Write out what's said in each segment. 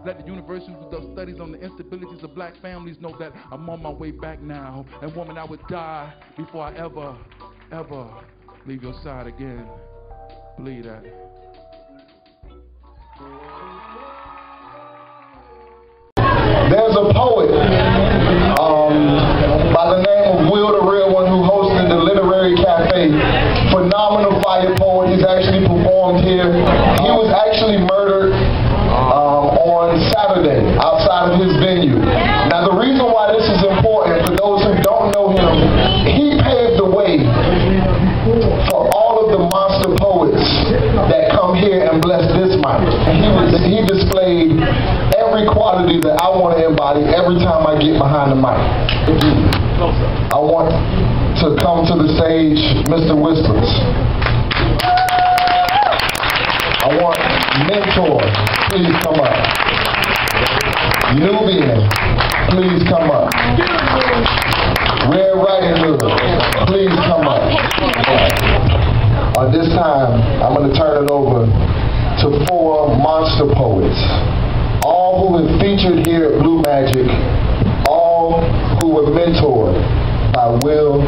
Let the university who does studies on the instabilities of black families know that I'm on my way back now. And woman, I would die before I ever leave your side again. Believe that. There's a poet by the name of Will the Real One who hosted the Literary Cafe. Phenomenal fire poet. He's actually performed here. He was actually murdered on Saturday outside of his venue. Now the reason why this is important for those who don't know him, he paved the way for all of the monster poets that come here and bless this mic. He displayed every quality that I want to embody every time I get behind the mic. I want to come to the stage, Mr. Whispers. I want Mentor, please come up. Nubian, please come up. Red Riding Hood, please come up. This time, I'm going to turn it over to 4 monster poets. All who have featured here at Blue Magic, all who were mentored by Will,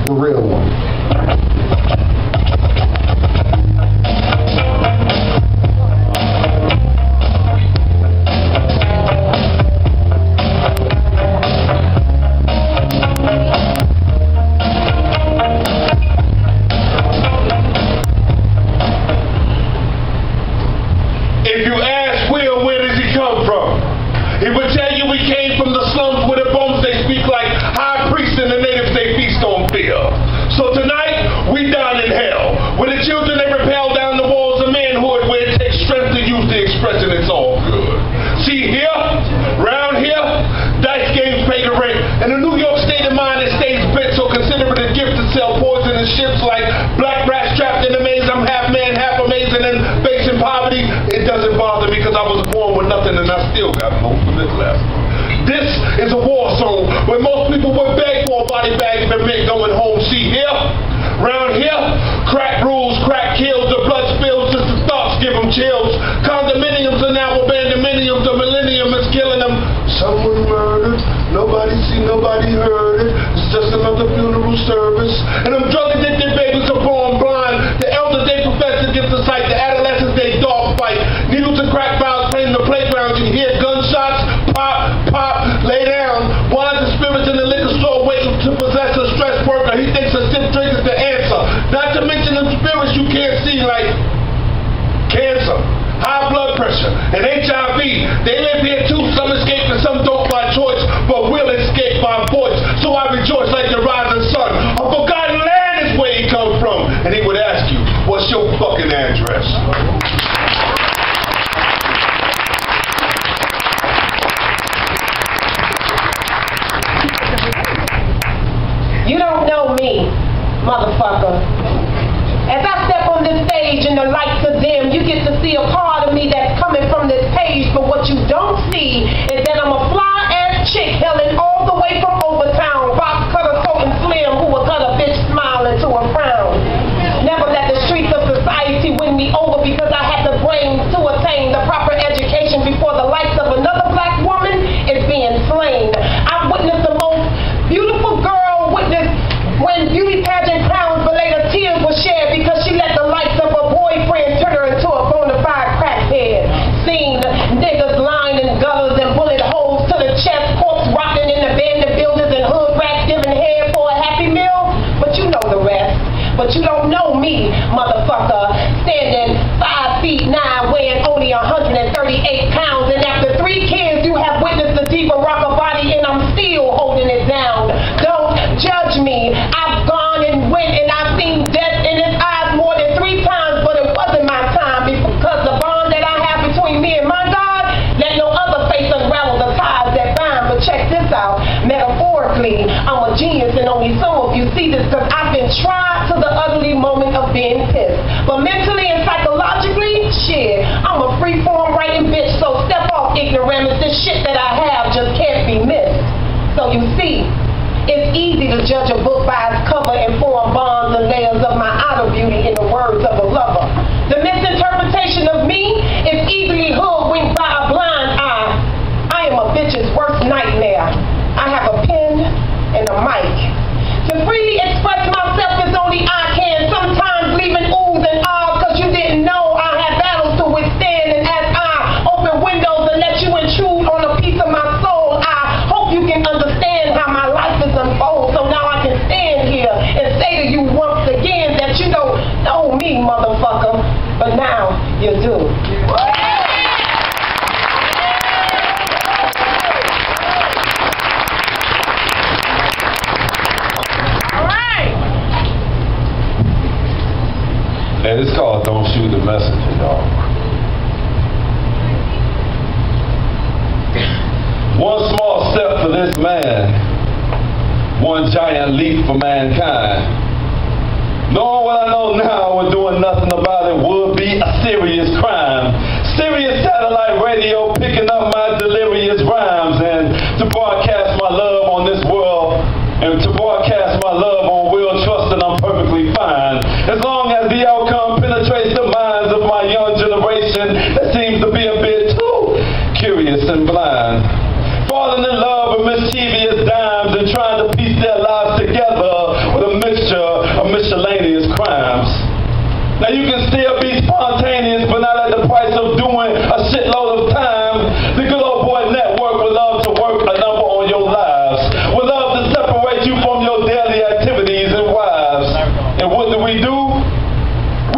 the Real One. If you ask Will, where does he come from? He would tell you we came from the slums where the bones they speak like high priests and the natives they feast on fear. So tonight, we down in hell, where the children they rappel down the walls of manhood, where it takes strength to use the expression it's all good. See here, round here, dice games pay the rent, and the New York state of mind that stays bent, so consider it a gift to sell poison in ships like black rats trapped in a maze. I'm half man, half amazing, and facing poverty. It doesn't bother me because I was born with nothing and I still got most of it left. This is a war zone where most people would beg for a body bag if they're going home. See here, round here, crack rules, crack kills, the blood spills, just the thoughts give them chills. Condominiums are now abandonminiums, the millennium is killing them. Someone murdered, nobody seen, nobody heard it. It's just another funeral service. And them drug addicted babies are born blind. The elders they profess against the sight, the adolescents they dog fight. Needles and crack vials playing in the playground. You hear gunshots, pop, pop, lay down. Wines and spirits in the liquor store waiting to possess a stress worker. He thinks a sip drink is the answer. Not to mention the spirits you can't see like cancer, high blood pressure, and HIV. They live here too. Some escape and some don't by choice, but will escape by voice. So I rejoice like the rising sun. A forgotten land is where he comes from. And he would ask you, what's your fucking address? You don't know me, motherfucker. As I step on this stage in the lights of them, you get to see a part of me that's coming from this page, but what you don't see is that I'm a fly-ass chick hailing all the way from Overtown, box cutter, so and slim, who will cut a bitch smile into a frown. Never let the streets of society win me over because I had the brains to attain the proper education before the likes of another black woman is being slain. I've witnessed the most beautiful girl witness when beauty pageant crowns, but later tears were shed because she let the likes of her boyfriend turn her into a bona fide crackhead. Seen niggas lying in gutters and bullet holes to the chest, corpse rotting in abandoned buildings and hood rats giving head for a happy meal. But you know the rest. But you don't know me, motherfucker. Standing 5 feet 9, weighing only 138 pounds, and after 3 kids, you have witnessed the diva rock a body, and I'm still holding it down. Don't judge me. I've gone and went, and I've seen death in his eyes more than 3 times, but it wasn't my time because the bond that I have between me and my God, let no other face unravel the ties that bind. But check this out. Metaphorically, I'm a genius, and only some of you see this because I've been tried to the ugly moment of being pissed. But mentally and psychologically, shit, I'm a free-form writing bitch, so step off, ignoramus. This shit that I have just can't be missed. So you see, it's easy to judge a book by its cover and form bonds and layers of my outer beauty in the words of a lover. The misinterpretation of me is easily hoodwinked by a blind messenger, y'all. One small step for this man, one giant leap for mankind. Knowing what I know now and doing nothing about it would be a serious crime. Serious satellite radio picking up my delirious rhymes, and to broadcast my love on this world, and to broadcast my love on will, trust that I'm perfectly fine. As long as the outcome penetrates the minds of my young generation that seems to be a bit too curious and blind. Falling in love with mischievous dimes and trying to piece their lives together with a mixture of miscellaneous crimes. Now you can still be spontaneous, but not at the price of doing a shitload of time. The good old boy network would love to work a number on your lives, would love to separate you from your daily activities and wives. And what do?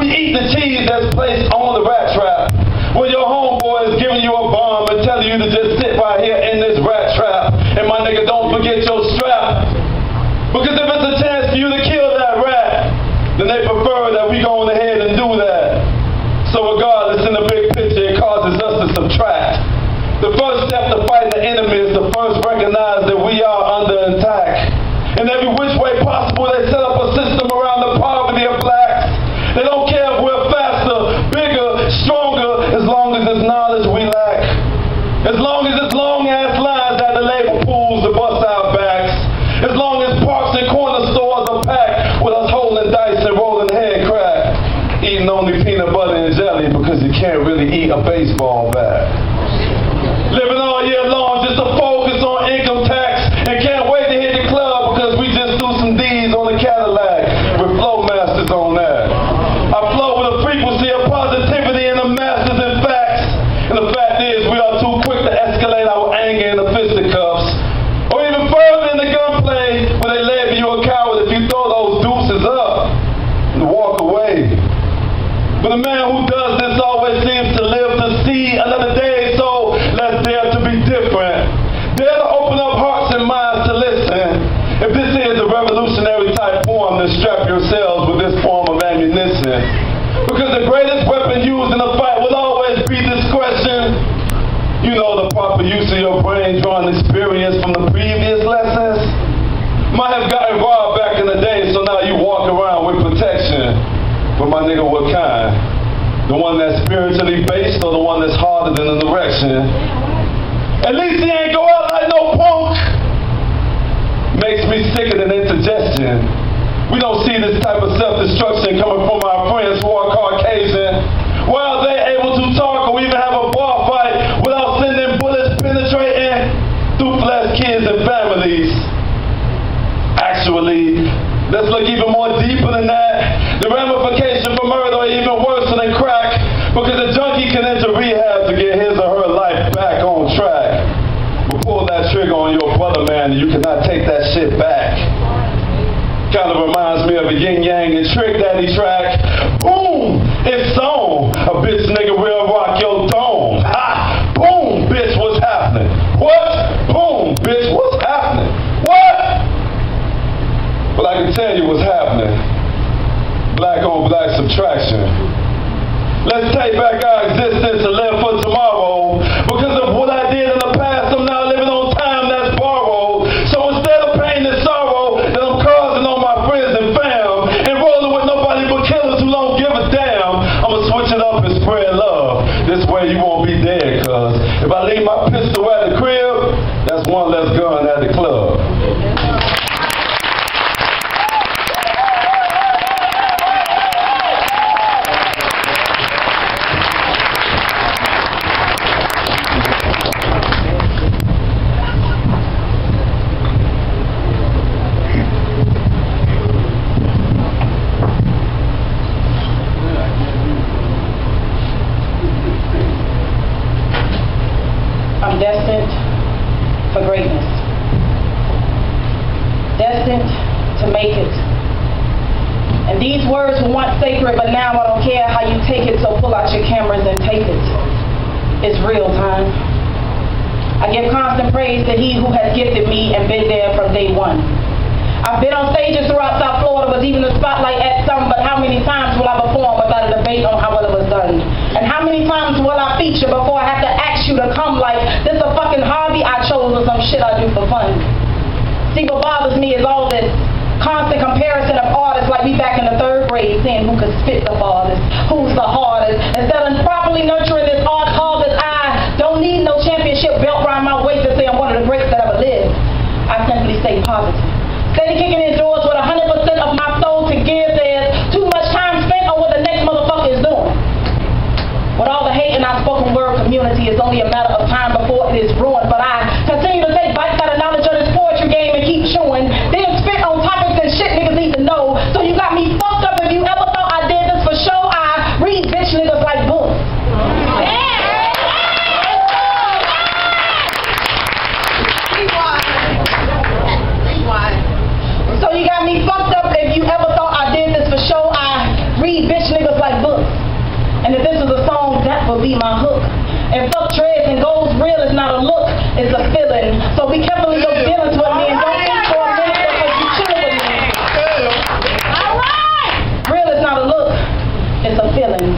We eat the cheese that's placed on the rat trap. When your homeboy is giving you a bomb and telling you to just sit right here in this rat trap. And my nigga, don't forget your strap. Because if it's a chance for you to kill that rat, then they prefer that we go on ahead and do that. So regardless, in the big picture, it causes us to subtract. The first step to fighting the enemy is to first recognize that we are under attack. In every which way possible, they set up a system around the poverty of blacks. They don't care if we're faster, bigger, stronger, as long as it's knowledge we lack. As long as it's long-ass lines at the labor pools to bust our backs. As long as parks and corner stores are packed with us holding dice and rolling head crack. Eating only peanut butter and jelly because you can't really eat a baseball bat. Living all year long just to focus on income tax and can't wait to hit the club because we just threw some D's on the Cadillac with flow masters on that. I flow with a frequency of positivity and the masters in facts. And the fact is we are too quick to escalate our anger in the fisticuffs. Or even further in the gunplay where they label you a coward if you throw those deuces up and walk away. But a man who does this always seems to live to see another day, so let's dare to be different. Dare to open up hearts and minds to listen. If this is a revolutionary type form, then strap yourselves with this form of ammunition. Because the greatest weapon used in a fight will always be discretion. You know, the proper use of your brain, drawing experience from the previous lessons. Might have gotten robbed back in the day, so now you walk around with protection. But my nigga, what kind? The one that's spiritually based or the one that's harder than an erection? At least he ain't go out like no punk. Makes me sicker than indigestion. We don't see this type of self-destruction coming from our friends who are Caucasian. While they're able to talk or even have a bar fight without sending bullets penetrating through flesh, kids, and families. Actually, let's look even more deeper than that. The ramification for murder are even worse than crack, because a junkie can enter rehab to get his or her life back on track. But pull that trigger on your brother, man, and you cannot take that shit back. Kind of reminds me of a yin yang and trick daddy track. Boom, it's on. A bitch nigga will rock your dome. Ha! Boom, bitch, what's happening? What? Boom, bitch, what's happening? What? But I can tell you what's happening. Black on black subtraction. Let's take back our existence and live for tomorrow. Because of what I did in the past, I'm now living on time that's borrowed. So instead of pain and sorrow that I'm causing on my friends and fam, and rolling with nobody but killers who don't give a damn, I'ma switch it up and spread love. This way you won't be dead, cuz if I leave my pistol at the crib, that's one less gun at the club. I'm destined for greatness. Destined to make it. And these words were once sacred, but now I don't care how you take it, so pull out your cameras and tape it. It's real time. I give constant praise to He who has gifted me and been there from day one. I've been on stages throughout South Florida, was even the spotlight at some, but how many times will I perform without a debate on how well it was done? And how many times will I feature before I have to ask you to come like, this a fucking hobby I chose or some shit I do for fun? See, what bothers me is all this constant comparison of artists like we back in the 3rd grade saying who could spit the farthest, who's the hardest, instead of properly nurturing this art called that I don't need no championship belt around my waist to say I'm one of the greats that ever lived. I simply stay positive. Steady kicking in doors with 100% of my soul to give. There's too much time spent on what the next motherfucker is doing. With all the hate in our spoken word community, it's only a matter of time before it is ruined. But I continue to take bites out of knowledge of this poetry game and keep chewing. Then spit on topics and shit niggas need to know. So you got me fucked up if you ever thought I did this for show. I read bitch niggas like books. So you got me fucked up if you ever thought I did this for show. I read bitch niggas like books. And if this is a song, that will be my hook. And fuck dreads and goals real is not a look, it's a feeling. So be careful in your dealings with me and don't think for a minute because you chilling with me. Alright! Real is not a look, it's a feeling.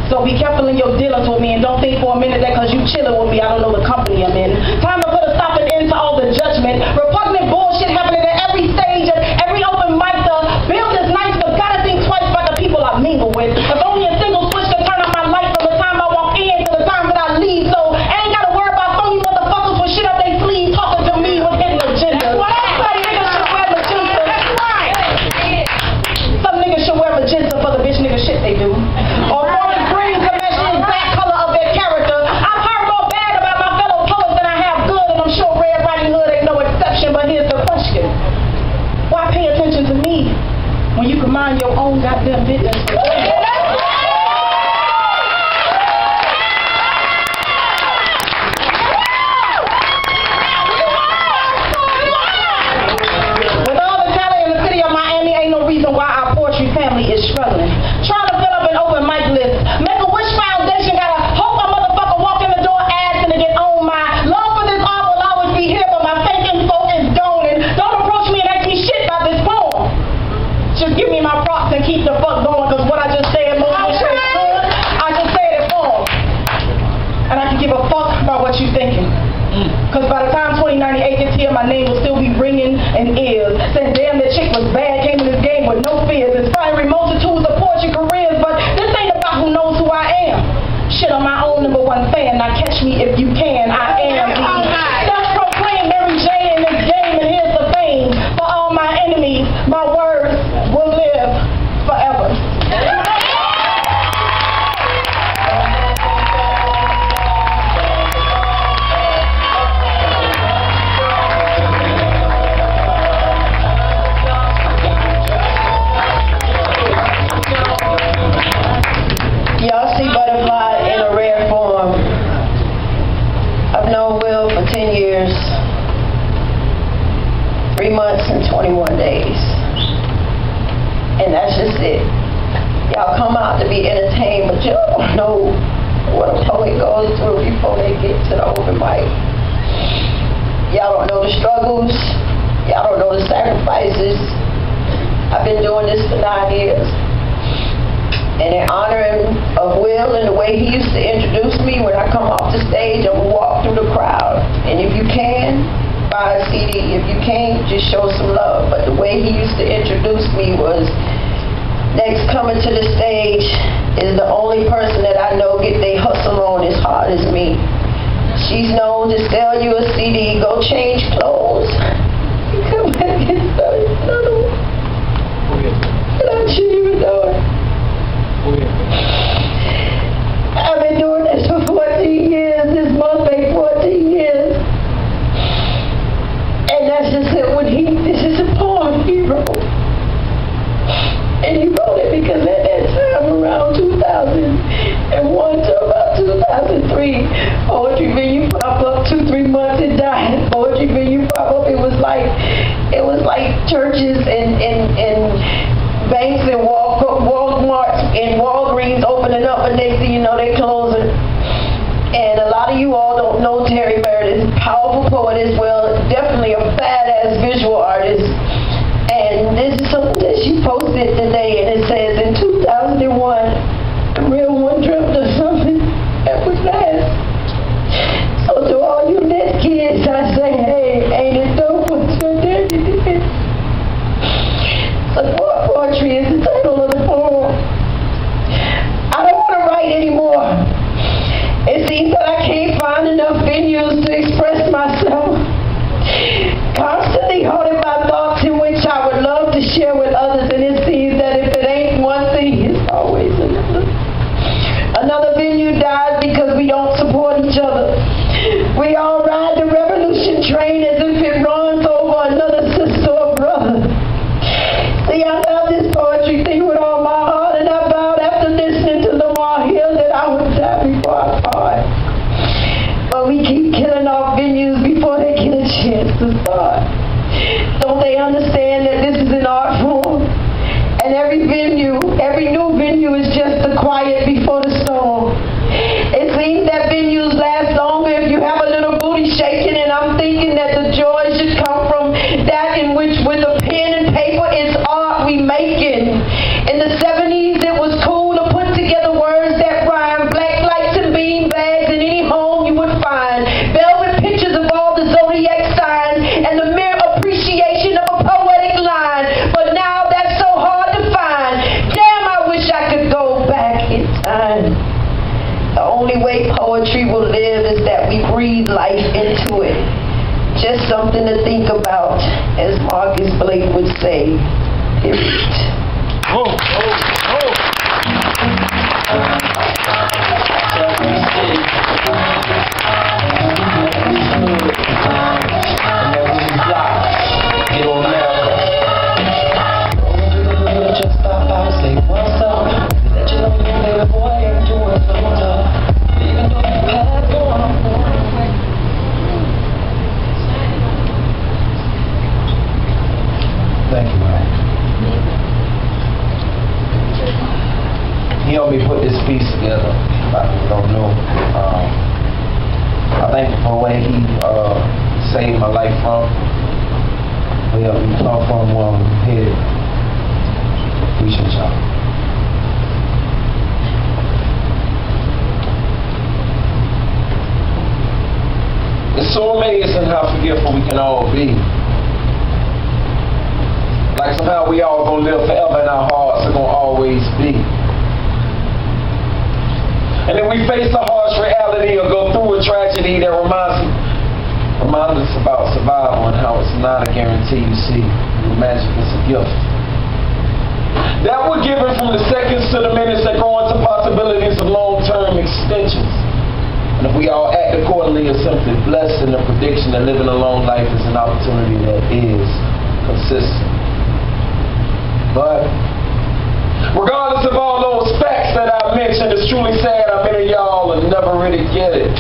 So be careful in your dealings with me and don't think for a minute that because you chilling with me, I don't know the company I'm in. Time to put a stop and end to all the judgment. Repugnant bullshit happening at every stage and every open mic. The build is nice, but gotta think twice about the people I mingle with. If only a single switch can turn on my light from the time I walk in to the time that I leave. So I ain't gotta worry about phony motherfuckers with shit up their sleeves talking to me with hidden agendas. Some niggas should wear magenta. Some niggas should wear magenta for the bitch nigga shit they do. Or forest green to match the exact color of their character. I've heard more bad about my fellow poets than I have good, and I'm sure Red Riding Hood ain't no exception. But here's the question: why pay attention to me when you can mind your own goddamn business? With all the talent in the city of Miami, ain't no reason why our poetry family is struggling. Trying to fill up an open mic list. Make a wish foundation, gotta hope a motherfucker walk in the door asking to get on. My love for this art will always be here, but my fake info is gone. And don't approach me and ask me shit about this poem. Just give me my props and keep the fuck going, because what I just said, most of the shit is good. I just said it for 'em. And I can give a fuck about what you thinking. Because by the time 2098 gets here, my name will still be ringing in ears. Saying, damn, that chick was bad, came in this game with no fears. Inspiring multitudes of poetry careers, but this ain't about who knows who I am. Shit, I'm my own #1 fan. Now catch me if you can. I am the self-proclaimed Mary J in this game, and here's the fame. For all my enemies, my words will live forever. Y'all see Butterfly in a rare form. I've known Will for 10 years, 3 months and 21 days. And that's just it. Y'all come out to be entertained, but y'all don't know what a poet goes through before they get to the open mic. Y'all don't know the struggles. Y'all don't know the sacrifices. I've been doing this for 9 years. And in honor of Will and the way he used to introduce me when I come off the stage, I'm going to walk through the crowd. And if you can, buy a CD. If you can't, just show some love. But the way he used to introduce me was, next coming to the stage is the only person that I know get they hustle on as hard as me. She's known to sell you a CD, go change clothes, you come back and sell another one. Without you even knowing. I've been doing this for 14 years. This month make 14 years. And that's just it. This is a poem he wrote. And he wrote it because at that time, around 2001 to about 2003, poetry venue pop up 2-3 months and died. Poetry venue pop up. It was like churches and banks and Walmarts and Walgreens opening up, and next thing you know, they closing. And a lot of you all don't know Terry Meredith, powerful poet as well, definitely a badass visual artist. And this is something that she posted today, and it says, in 2001, the real one dreamt of something that would last. So to all you lit kids, I say, hey, ain't it dope what your daddy did? Support poetry is the title of the poem. I don't want to write anymore. It seems that I can't find enough venues to express myself. Constantly holding my thoughts in which I would love to share with others, and it seems that if it ain't one thing, it's always another. Another venue dies because we don't support each other. We all ride the revolution train as if it runs over another sister or brother. See, I love this poetry thing with all my heart, and I vowed after listening to Lamar Hill that I would die before I part. But we keep killing off venues before they get a chance to start. Don't they understand that this is an art form? And every new venue is just the quiet before the storm. It seems that venues last longer if you have a little booty shaking, and I'm thinking that the joy should come from that in which with a pen and paper it's art we making. In the 70s it was cool to put together words that rhyme, black lights and bean bags in any home you would find, velvet pictures of all the zodiac signs, and the mere appreciation of a poetic line. But now that's so hard to find. Damn, I wish I could go back in time. The only way poetry will live is that we breathe life into it. Just something to think about, as Marcus Blake would say. Period. Oh. Thank you, man. He helped me put this piece together. I don't know. I think for where he saved my life from, where we come from, where I'm headed. Appreciate y'all. It's so amazing how forgetful we can all be. Like somehow we all gonna live forever and our hearts are gonna always be. And then we face the harsh reality or go through a tragedy that reminds us about survival and how it's not a guarantee. You see, the magic is a gift. That we're given from the seconds to the minutes that grow into possibilities of long-term extensions. And if we all act accordingly, are simply blessed in the prediction that living a long life is an opportunity that is consistent. But regardless of all those facts that I mentioned, it's truly sad how many of y'all will never really get it.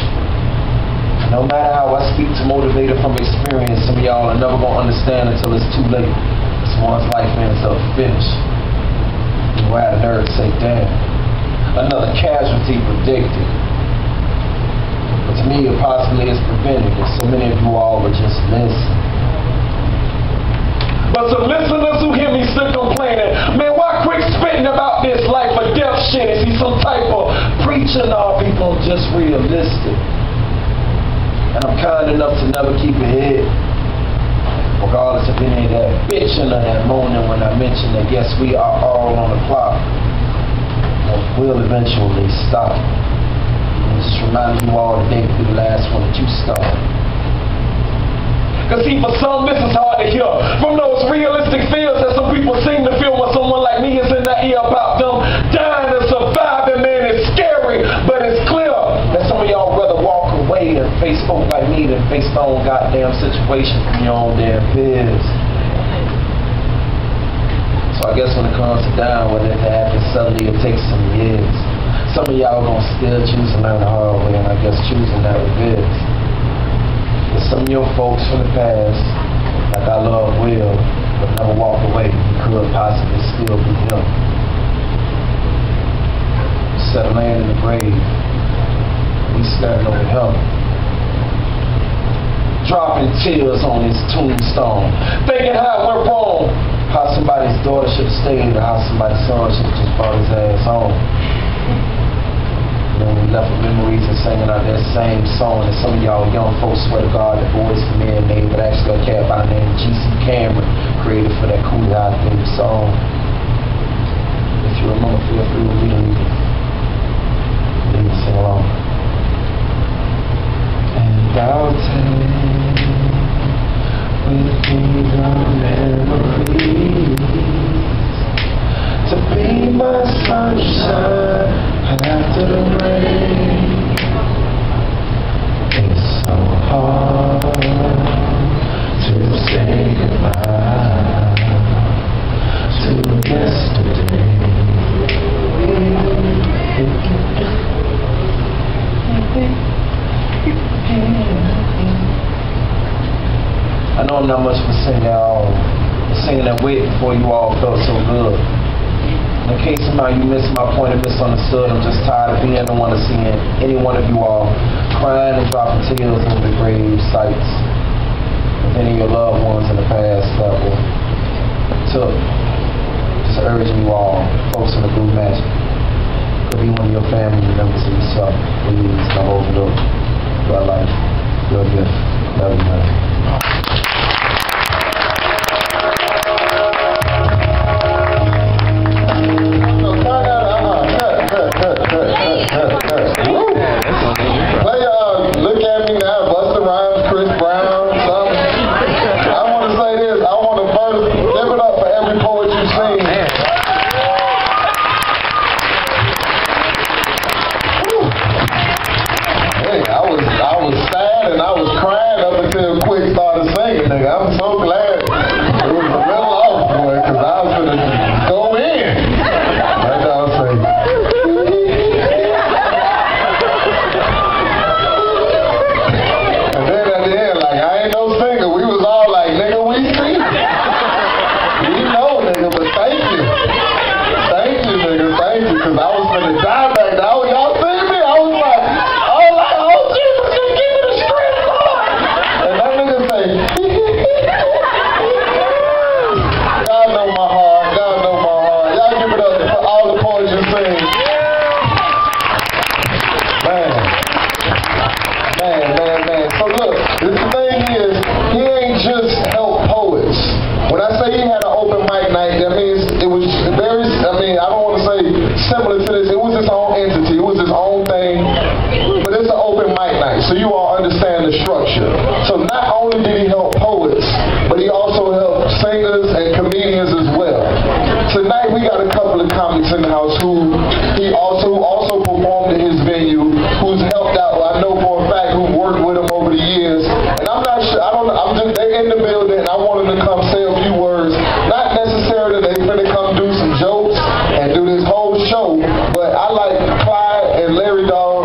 No matter how I speak to motivate from experience, some of y'all are never going to understand until it's too late. It's one's life ends up finished. You had a nerve to say, damn, another casualty predicted. But to me, it possibly is prevented if so many of you all would just listen. But some listeners who hear me still complaining, man, why quick spitting about this life or death shit? Is he some type of preacher? No, people just realistic. And I'm kind enough to never keep it hid. Regardless of any of that bitching or that moaning when I mention that yes, we are all on the clock. We'll eventually stop. And just remind you all the day to be the last one that you start. Because see, for some, this is hard to hear. From those realistic fears that some people seem to feel when someone like me is in their ear about them dying and surviving, man, it's scary. But it's clear that some of y'all rather walk away than face folk like me than face their own goddamn situation from your own damn peers. So I guess when it comes to dying, whether it happens suddenly or takes some years, some of y'all gonna still choose to learn the hard way, and I guess choosing that with this. But some of your folks from the past, like I love Will, but never walked away, could possibly still be him. Instead of laying in the grave, we standing over him. dropping tears on his tombstone, thinking how it went wrong, how somebody's daughter should have stayed, or how somebody's son should have just brought his ass home. And we left with memories and singing out that same song that some of y'all young folks swear to God that Boys for Men made, but actually a cat by the name of G.C. Cameron created for that Cool High theme song. If you remember, feel free to read it. You can sing along. And I'll take with me the memories to be my sunshine after the rain. It's so hard to say goodbye to yesterday. I know I'm not much of a singer at all. Singing that wait before you all felt so good. In case somehow you missed my point and misunderstood, I'm just tired of being the one to see any one of you all crying and dropping tears over the grave sites of any of your loved ones in the past that were took. Just urging you all, folks in the Blue Magic, could be one of your family members of yourself. Please don't overlook your life, your gift. Love you, man. Look at me now, Busta Rhymes, Chris Brown, something. I want to say this. I want to first give it up for every poet you sing. Hey, I was sad and I was crying up until Quick started singing. Nigga, I'm so glad it was a little off, boy, because I was gonna go in. That's all I'm saying. Similar to this, it was its own entity, it was its own thing, but it's an open mic night, so you all understand the structure. So not only did he help poets, but he also helped singers and comedians as well. Tonight we got a couple of comics in the house who he also performed in his venue, who's helped out, I know for a fact, who worked with him over the years. And I'm not sure, they're in the building, and I wanted to come say a few words. Not necessarily that they finna come do some jokes and do this whole show, but I like Clyde and Larry Dog.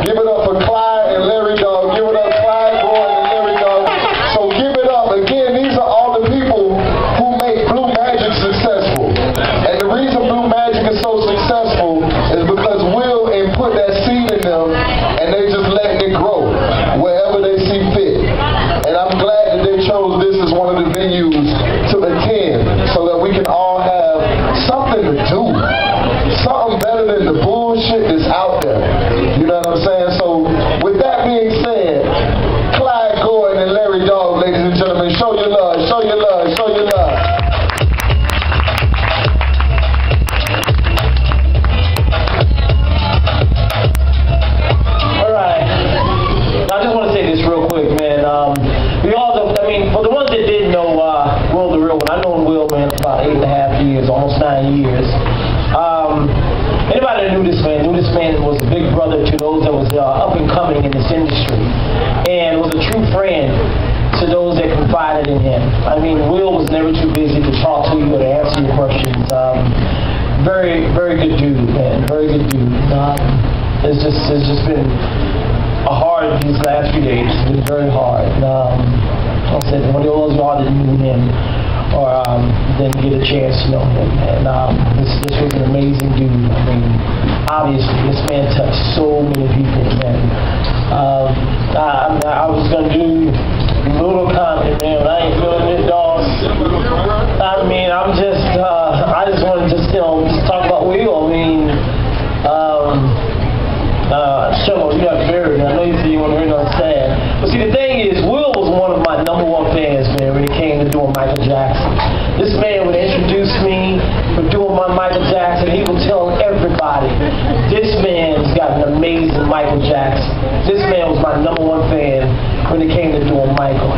Give it up for Clyde and Larry Dog. Give it up, Clyde, Gordon, and Larry Dog. So give it up. Again, these are all the people who make Blue Magic successful. And the reason Blue Magic is so successful is because Will put that seed in them, and they just letting it grow wherever they see fit. And I'm glad that they chose this as one of the venues to attend so that we can all have something to do. Something better than the bullshit that's out there. You know what I'm saying? So, with that being said, Clyde Gordon and Larry Dog, ladies and gentlemen, show your love, show your love, show your love. Alright. I just want to say this real quick, man. We all, for the ones that didn't know Will the Real One, I've known Will, man, for about 8.5 years, almost 9 years. Anybody that knew this man was a big brother to those that was up and coming in this industry, and was a true friend to those that confided in him. I mean, Will was never too busy to talk to you or to answer your questions. Very, very good dude, man. Very good dude. It's just been a hard these last few days. It's been very hard. Like I said, when it was y'all that knew him or didn't get a chance to know him, and this was an amazing dude. I mean, obviously, this man touched so many people, man. I was gonna do But see, the thing is, Will was one of my #1 fans, man, when it came to doing Michael Jackson. This man would introduce me for doing my Michael Jackson. He would tell everybody, this man's got an amazing Michael Jackson. This man was my #1 fan when it came to doing Michael.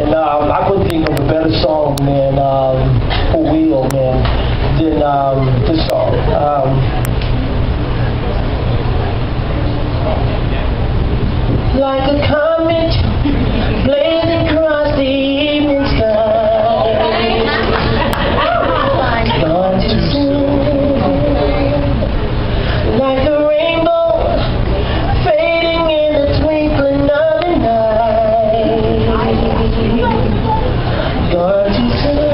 And I couldn't think of a better song, man, for Will, man, than this song. Like a comet blazing across the evening sky, gone too soon. Like a rainbow fading in the twinkling of an eye, gone too soon.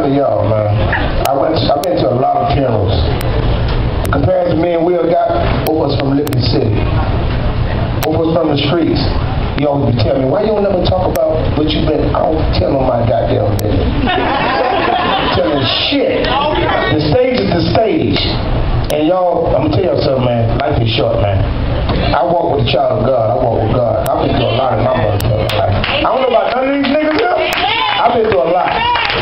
telling y'all, man, I've been to a lot of funerals. Compared to me and Will got, both of us from Liberty City. Both of us from the streets. He always be telling me, why you don't never talk about what you've been? I don't tell him my goddamn business. Telling shit. The stage is the stage. And y'all, I'm gonna tell y'all something, man. Life is short, man. I walk with the child of God. I walk with God. I've been through a lot in my motherfucking life. I don't know about none of these niggas here. I've been through a lot.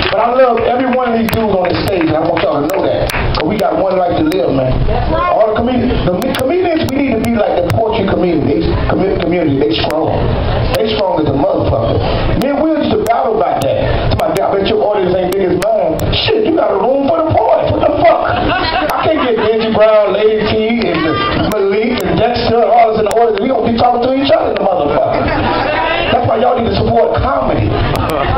But I love every one of these dudes on this stage, and I want y'all to know that. But we got one life to live, man. All the comedians, we need to be like the poetry community. They strong. They strong as a motherfucker. Me and Will used to battle about that. I bet your audience ain't big as mine. Shit, you got a room for the poets. What the fuck? I can't get Benji Brown, Lady T, and Malik, and Dexter, and all this in the audience. We don't be talking to each other, the motherfucker. That's why y'all need to support comedy.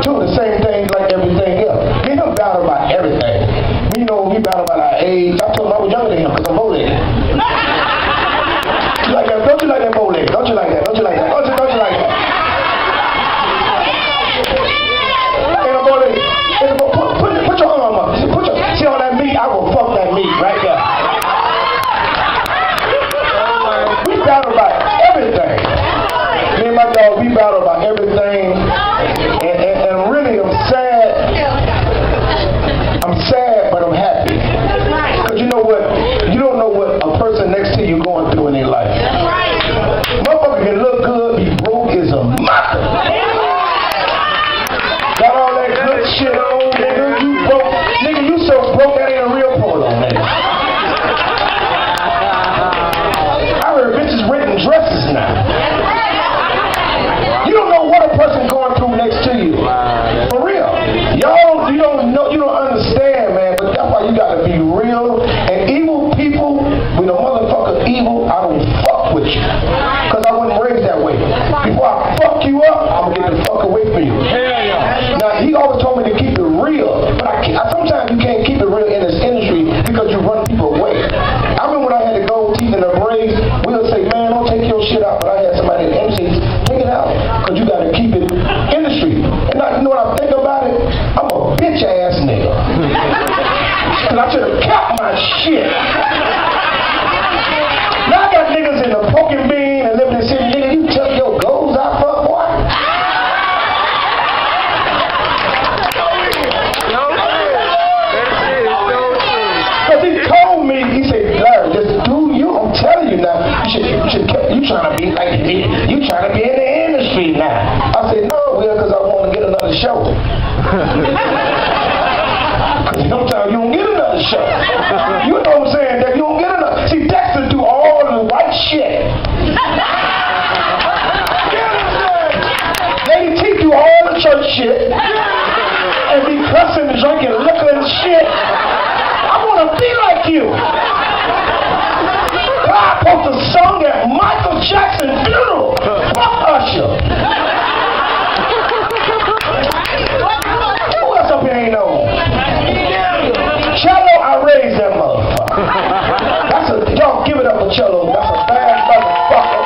Do the same thing like everything else. We don't battle about everything. We know we battle about our age. I told him I was younger than him because I'm bow-legged. You like that? Don't you like that bow-legged? Don't you like that? Don't you like that? Don't you like that? Ain't a bow-legged. Put your arm up. See all that meat? I will fuck that meat right there. We battle about everything. Me and my dog, we battle about everything. And really, I'm sad. I'm sad, but I'm happy. Because you know what? You don't know what a person next to you going through in their life. Motherfucker can look good, be broke is a mother. Got all that good shit on, nigga. You broke. Nigga, you so broke that ain't a real polo, nigga. I heard bitches renting dresses now. You don't know what a person going through next to you. For real. Y'all, you don't know, you don't understand, man, but that's why you gotta be real. And evil people, when a motherfucker evil, I don't fuck with you. Cause I wasn't raised that way. Before I fuck you up, I'm gonna get the fuck away from you. Now, he always told me to keep it real, but sometimes you can't keep it real in this industry because you run people away. I remember when I had to go teeth in the braids, we'll say, man, don't take your shit out, but I had somebody in the industry take it out, because you got to keep it industry. And you know what I think about it? I'm a bitch ass nigga. Because I should have kept my shit. Now I got niggas in the poking bean and living in the city, nigga, you took your goals out for boy. Because he told me, he said, Larry, just do you, I'm telling you now, you trying to be like me, you trying to be in the industry now. I said, no, Will, because I want to get another show. Because sometimes you don't get another show. You know what I'm saying? That you don't get another. See, Dexter do all the white shit. Lady T do all the church shit. And be cussing and drinking liquor and shit. I want to be like you. God put the song at Michael Jackson funeral. Fuck Usher. Who else up here ain't know? Cello, I raised that motherfucker. Y'all give it up for Cello. That's a bad motherfucker.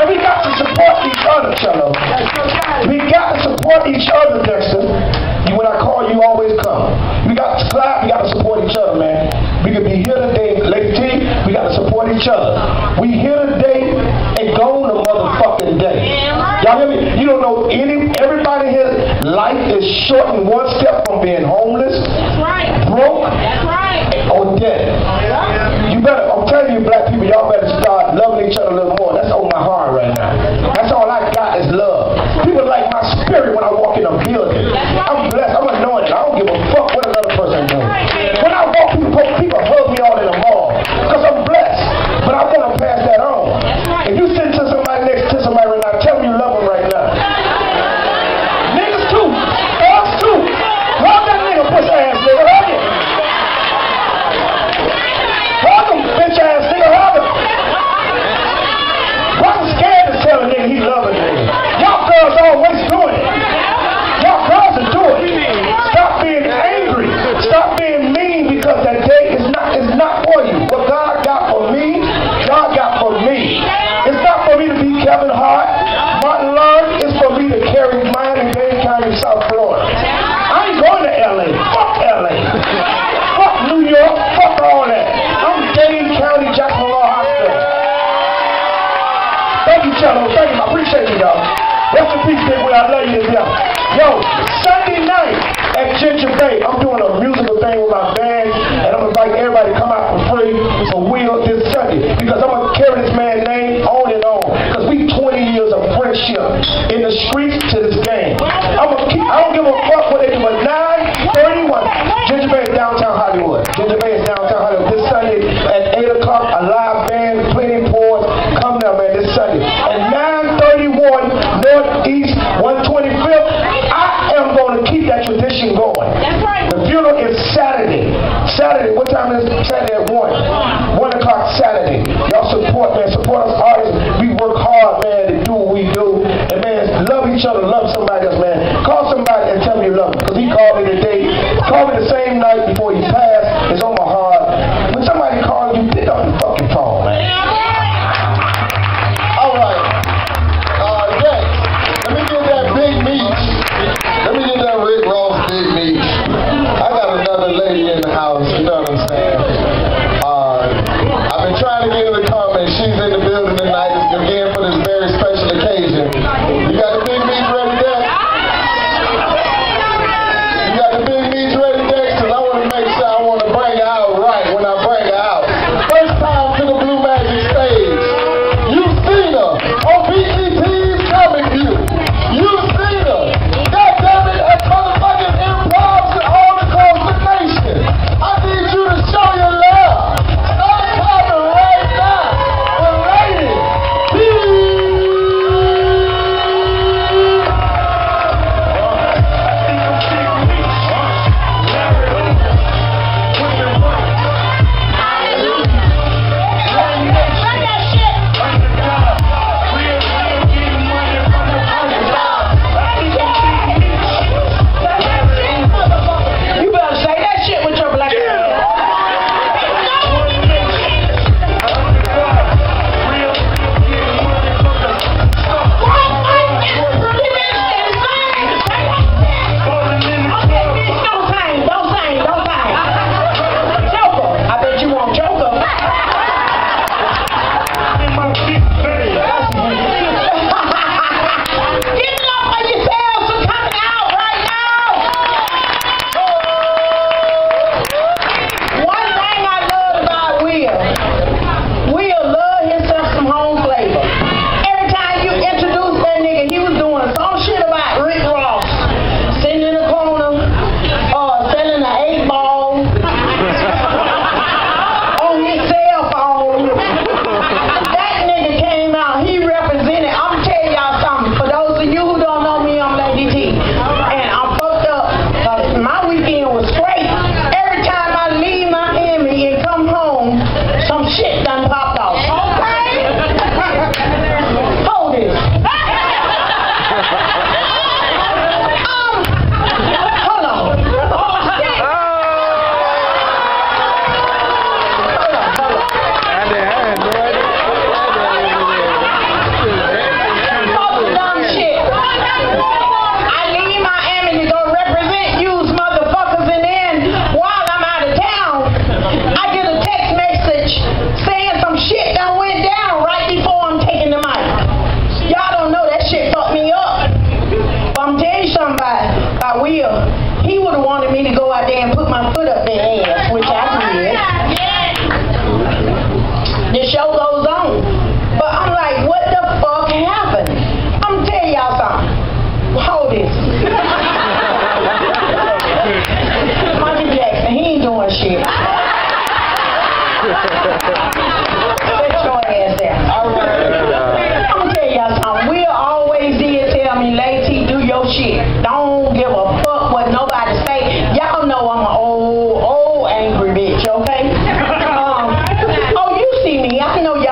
And we got to support each other, Cello. We got to support each other, Dexter. When I call, you always come. We got to clap. We got to support each other, man. We could be here today, Lady T. We got to support each other. We here today and go the motherfucking day. Y'all hear me? You don't know everybody here. Life is short and one step from being homeless, broke, or dead. You better. I'm telling you, black people, y'all better start loving each other a little more. That's on my heart right now. That's all I got is love. People like my spirit when I walk in a building. I'm blessed. I'm anointed. I don't give a fuck what another person does. When I walk, people hug me all in the mall because I'm blessed. But I want to pass that on. If you sit to somebody next to somebody right now, tell them you love them right now. Niggas too. Thugs too. Hug that nigga, push ass nigga. Hug him. Hug him, bitch ass nigga. Hug him. Why I'm scared to tell a nigga he love a nigga? Y'all girls always doing it. Y'all girls are doing it. Stop being angry. Stop being mean because that day is not for you. What God got for me, God got for me. It's not for me to be Kevin Hart, Martin Lawrence. It's for me to carry mine in Gaby County, South Florida. I Cello. Thank you. I appreciate you, y'all. Rest in peace, Big Will. I love you to death. Yo, Sunday night at Ginger Bay, I'm doing a musical thing with my band, and I'm inviting everybody to come out for free for Will this Sunday, because I'm going to carry this man's name on and on, because we 20 years of friendship in the streets to this game. I don't give a fuck what they do, but 9:31, Ginger Bay is downtown Hollywood. Ginger Bay is downtown Hollywood this Sunday at 8 o'clock, a live band, plenty pours. Come down, man, this Sunday. And 931 Northeast 125th, I am going to keep that tradition going. That's right. The funeral is Saturday. Saturday, what time is it? Saturday at 1. 1 o'clock Saturday. Y'all support, man. Support us artists. We work hard, man, to do what we do. And, man, love each other, love somebody else, man. Call somebody and tell me you love them. Because he called me today. Called me the same night before he passed. It's on my heart. When somebody calls you, pick up the fucking phone, man. All right. Next, let me get that big meat. Let me get that Rick Ross big meat. I got another lady in the house, you know what I'm saying? I've been trying to get her to come, and she's in the building tonight again for this very special occasion. You got the big meat ready there? You got the big meat ready there? Because I want to make sure I want to bring her out right when I bring her out. First time to the Blue Magic stage. You've seen her on BET's Comic View. You've seen her. God damn it, at motherfucking improvs all across the nation. I need you to show your love. Start clapping right now for Lady P. You better say that shit with your black ass. Don't sing. Joker. I bet you want Joker. Get it up for yourselves for coming out right now. One thing I love about Will love himself some home flavor. Every time you introduce that nigga, he was doing some shit about Rick Ross. Sitting in the corner, selling an 8-ball on his cell phone. That nigga came out, he represented. I'm gonna tell y'all something. For those of you who don't know me, I'm Lady T. And I'm fucked up. My weekend was great. Every time I leave Miami and come home, some shit done popped off. Okay? Hold it. Hold on. Dumb shit. I leave Miami to go represent you motherfuckers, and then while I'm out of town, I get a text message saying some shit done went down right before I'm taking the mic. Y'all don't know that shit fucked me up. But I'm telling you something about Will. He would have wanted me to go out there and put my foot up their ass, which I did. The show goes on. But I'm like, what the fuck happened? I'm gonna tell y'all something. Hold this. Michael Jackson, he ain't doing shit. Sit your ass there. I'm gonna tell y'all something. Will always did tell me, Lady T, do your shit. Don't give a fuck what nobody say. Y'all know I'm an old angry bitch, okay? Oh, you see me. I know y'all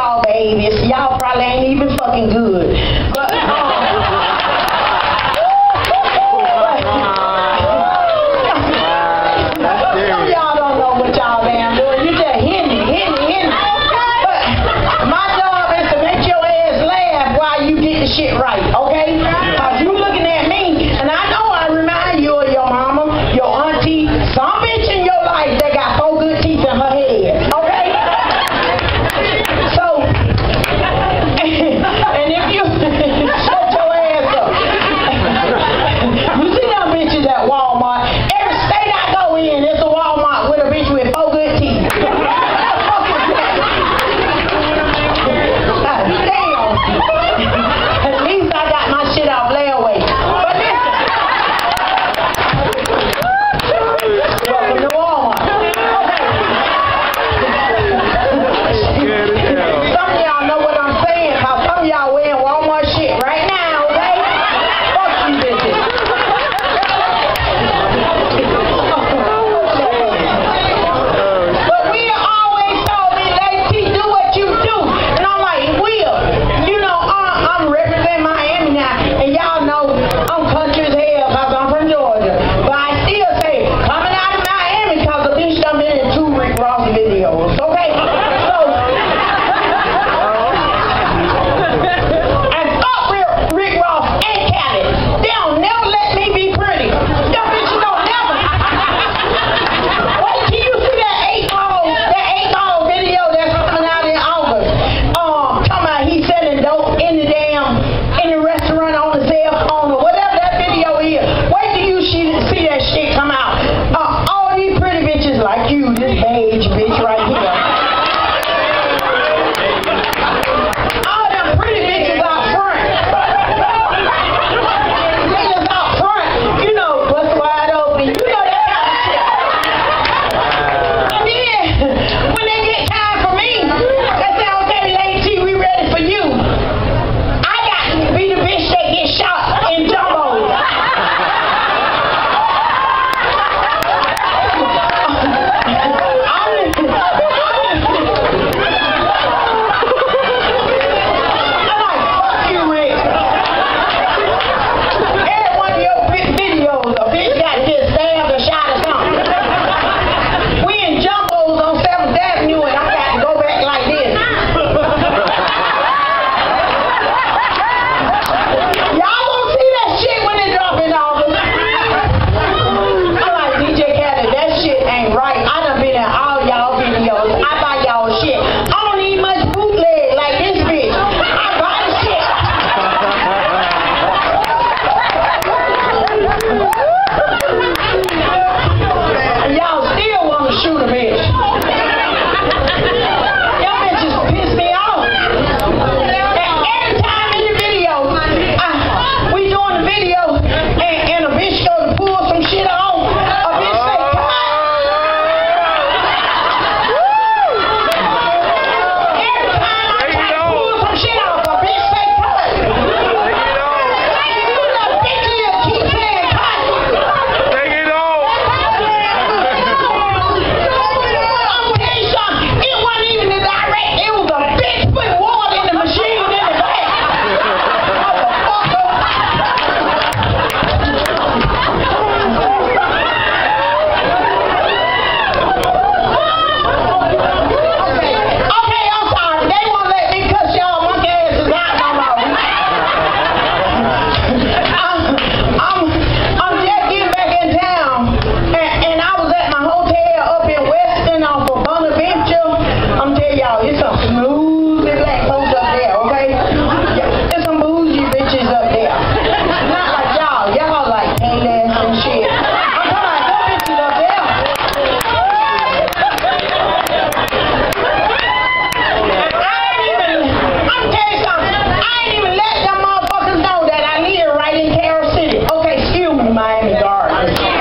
Hey!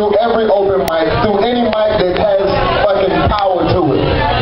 through every open mic, through any mic that has fucking power to it.